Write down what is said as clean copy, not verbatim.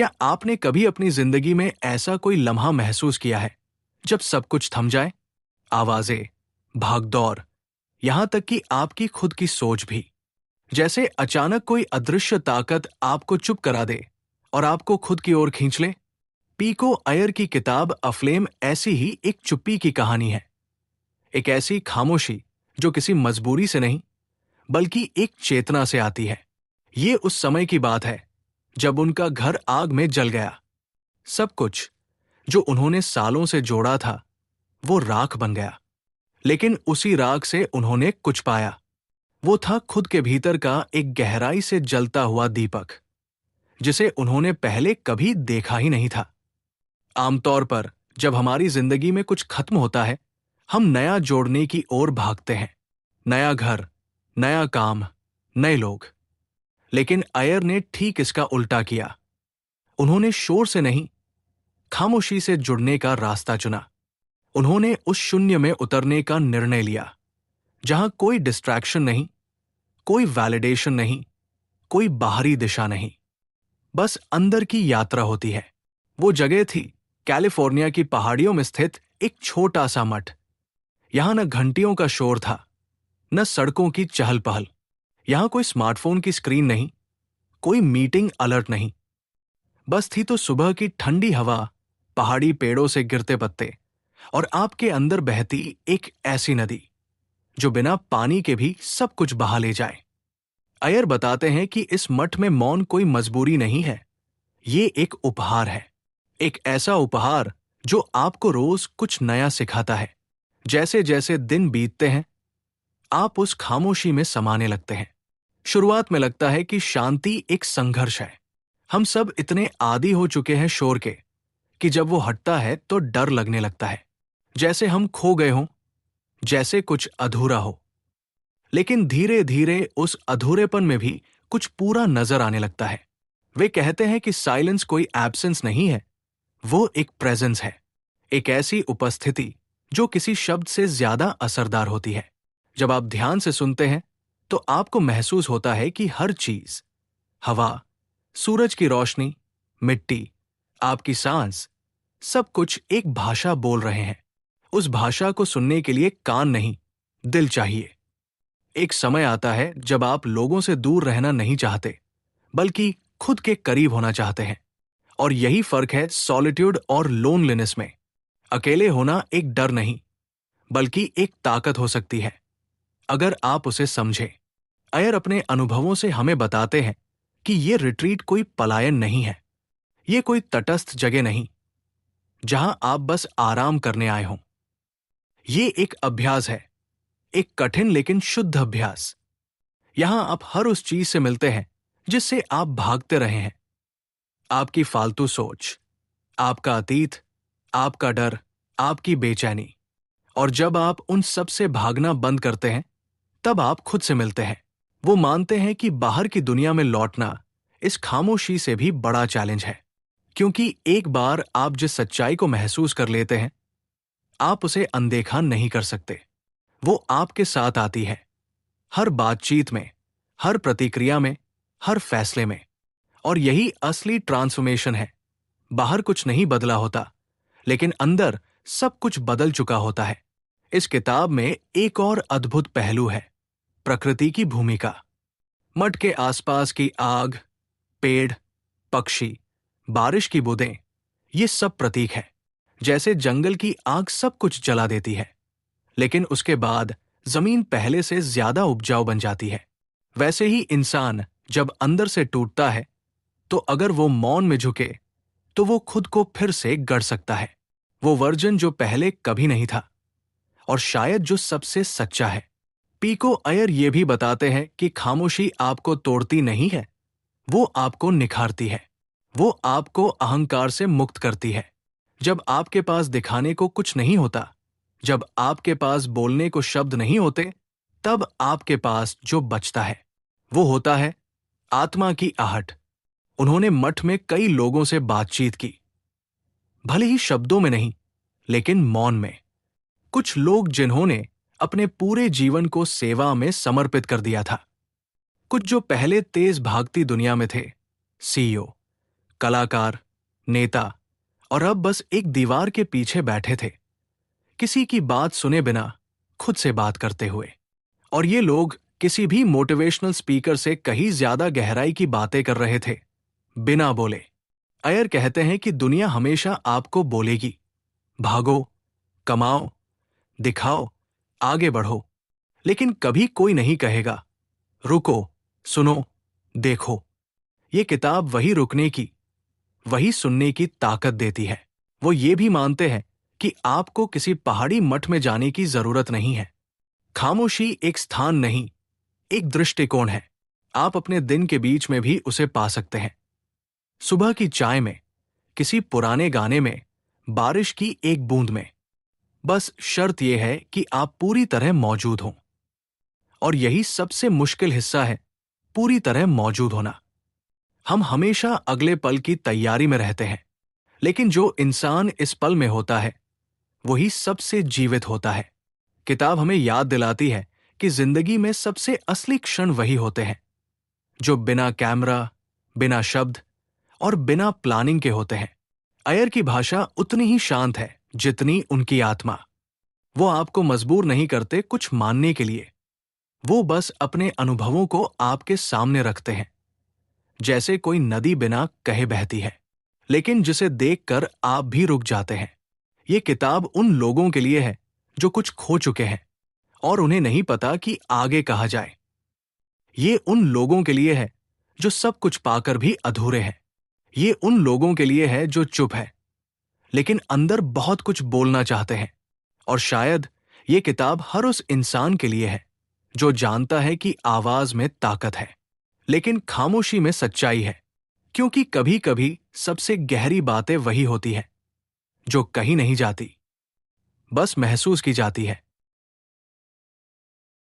क्या आपने कभी अपनी जिंदगी में ऐसा कोई लम्हा महसूस किया है जब सब कुछ थम जाए? आवाजें, भागदौड़, यहां तक कि आपकी खुद की सोच भी। जैसे अचानक कोई अदृश्य ताकत आपको चुप करा दे और आपको खुद की ओर खींच ले। पीको अयर की किताब अफ्लेम ऐसी ही एक चुप्पी की कहानी है। एक ऐसी खामोशी जो किसी मजबूरी से नहीं, बल्कि एक चेतना से आती है। ये उस समय की बात है जब उनका घर आग में जल गया। सब कुछ जो उन्होंने सालों से जोड़ा था वो राख बन गया। लेकिन उसी राख से उन्होंने कुछ पाया। वो था खुद के भीतर का एक गहराई से जलता हुआ दीपक, जिसे उन्होंने पहले कभी देखा ही नहीं था। आमतौर पर जब हमारी जिंदगी में कुछ खत्म होता है, हम नया जोड़ने की ओर भागते हैं। नया घर, नया काम, नए लोग। लेकिन अयर ने ठीक इसका उल्टा किया। उन्होंने शोर से नहीं, खामोशी से जुड़ने का रास्ता चुना। उन्होंने उस शून्य में उतरने का निर्णय लिया जहां कोई डिस्ट्रैक्शन नहीं, कोई वैलिडेशन नहीं, कोई बाहरी दिशा नहीं, बस अंदर की यात्रा होती है। वो जगह थी कैलिफोर्निया की पहाड़ियों में स्थित एक छोटा सा मठ। यहां न घंटियों का शोर था, न सड़कों की चहल पहल। यहां कोई स्मार्टफोन की स्क्रीन नहीं, कोई मीटिंग अलर्ट नहीं। बस थी तो सुबह की ठंडी हवा, पहाड़ी पेड़ों से गिरते पत्ते और आपके अंदर बहती एक ऐसी नदी जो बिना पानी के भी सब कुछ बहा ले जाए। अयर बताते हैं कि इस मठ में मौन कोई मजबूरी नहीं है, ये एक उपहार है। एक ऐसा उपहार जो आपको रोज कुछ नया सिखाता है। जैसे जैसे दिन बीतते हैं, आप उस खामोशी में समाने लगते हैं। शुरुआत में लगता है कि शांति एक संघर्ष है। हम सब इतने आदी हो चुके हैं शोर के कि जब वो हटता है तो डर लगने लगता है, जैसे हम खो गए हों, जैसे कुछ अधूरा हो। लेकिन धीरे धीरे उस अधूरेपन में भी कुछ पूरा नजर आने लगता है। वे कहते हैं कि साइलेंस कोई एब्सेंस नहीं है, वो एक प्रेजेंस है। एक ऐसी उपस्थिति जो किसी शब्द से ज्यादा असरदार होती है। जब आप ध्यान से सुनते हैं तो आपको महसूस होता है कि हर चीज, हवा, सूरज की रोशनी, मिट्टी, आपकी सांस, सब कुछ एक भाषा बोल रहे हैं। उस भाषा को सुनने के लिए कान नहीं, दिल चाहिए। एक समय आता है जब आप लोगों से दूर रहना नहीं चाहते, बल्कि खुद के करीब होना चाहते हैं। और यही फर्क है सॉलिट्यूड और लोनलीनेस में। अकेले होना एक डर नहीं, बल्कि एक ताकत हो सकती है, अगर आप उसे समझें। अयर अपने अनुभवों से हमें बताते हैं कि ये रिट्रीट कोई पलायन नहीं है, ये कोई तटस्थ जगह नहीं जहां आप बस आराम करने आए हों। ये एक अभ्यास है, एक कठिन लेकिन शुद्ध अभ्यास। यहां आप हर उस चीज से मिलते हैं जिससे आप भागते रहे हैं। आपकी फालतू सोच, आपका अतीत, आपका डर, आपकी बेचैनी। और जब आप उन सब से भागना बंद करते हैं, तब आप खुद से मिलते हैं। वो मानते हैं कि बाहर की दुनिया में लौटना इस खामोशी से भी बड़ा चैलेंज है, क्योंकि एक बार आप जिस सच्चाई को महसूस कर लेते हैं, आप उसे अनदेखा नहीं कर सकते। वो आपके साथ आती है, हर बातचीत में, हर प्रतिक्रिया में, हर फैसले में। और यही असली ट्रांसफॉर्मेशन है। बाहर कुछ नहीं बदला होता, लेकिन अंदर सब कुछ बदल चुका होता है। इस किताब में एक और अद्भुत पहलू है, प्रकृति की भूमिका। मठ के आसपास की आग, पेड़, पक्षी, बारिश की बूंदें, ये सब प्रतीक है। जैसे जंगल की आग सब कुछ जला देती है, लेकिन उसके बाद जमीन पहले से ज्यादा उपजाऊ बन जाती है। वैसे ही इंसान जब अंदर से टूटता है, तो अगर वो मौन में झुके तो वो खुद को फिर से गढ़ सकता है। वो वर्जन जो पहले कभी नहीं था, और शायद जो सबसे सच्चा है। पीको अयर ये भी बताते हैं कि खामोशी आपको तोड़ती नहीं है, वो आपको निखारती है। वो आपको अहंकार से मुक्त करती है। जब आपके पास दिखाने को कुछ नहीं होता, जब आपके पास बोलने को शब्द नहीं होते, तब आपके पास जो बचता है वो होता है आत्मा की आहट। उन्होंने मठ में कई लोगों से बातचीत की, भले ही शब्दों में नहीं, लेकिन मौन में। कुछ लोग जिन्होंने अपने पूरे जीवन को सेवा में समर्पित कर दिया था। कुछ जो पहले तेज भागती दुनिया में थे, सीईओ, कलाकार, नेता और अब बस एक दीवार के पीछे बैठे थे, किसी की बात सुने बिना खुद से बात करते हुए। और ये लोग किसी भी मोटिवेशनल स्पीकर से कहीं ज्यादा गहराई की बातें कर रहे थे, बिना बोले। अयर कहते हैं कि दुनिया हमेशा आपको बोलेगी, भागो, कमाओ, दिखाओ, आगे बढ़ो, लेकिन कभी कोई नहीं कहेगा, रुको, सुनो, देखो। ये किताब वही रुकने की, वही सुनने की ताकत देती है। वो ये भी मानते हैं कि आपको किसी पहाड़ी मठ में जाने की जरूरत नहीं है। खामोशी एक स्थान नहीं, एक दृष्टिकोण है। आप अपने दिन के बीच में भी उसे पा सकते हैं। सुबह की चाय में, किसी पुराने गाने में, बारिश की एक बूंद में। बस शर्त यह है कि आप पूरी तरह मौजूद हों। और यही सबसे मुश्किल हिस्सा है, पूरी तरह मौजूद होना। हम हमेशा अगले पल की तैयारी में रहते हैं, लेकिन जो इंसान इस पल में होता है वही सबसे जीवित होता है। किताब हमें याद दिलाती है कि जिंदगी में सबसे असली क्षण वही होते हैं जो बिना कैमरा, बिना शब्द और बिना प्लानिंग के होते हैं। अयर की भाषा उतनी ही शांत है जितनी उनकी आत्मा। वो आपको मजबूर नहीं करते कुछ मानने के लिए, वो बस अपने अनुभवों को आपके सामने रखते हैं, जैसे कोई नदी बिना कहे बहती है, लेकिन जिसे देखकर आप भी रुक जाते हैं। ये किताब उन लोगों के लिए है जो कुछ खो चुके हैं और उन्हें नहीं पता कि आगे कहाँ जाए। ये उन लोगों के लिए है जो सब कुछ पाकर भी अधूरे हैं। ये उन लोगों के लिए है जो चुप है, लेकिन अंदर बहुत कुछ बोलना चाहते हैं। और शायद ये किताब हर उस इंसान के लिए है जो जानता है कि आवाज में ताकत है, लेकिन खामोशी में सच्चाई है। क्योंकि कभी कभी सबसे गहरी बातें वही होती हैं जो कहीं नहीं जाती, बस महसूस की जाती है।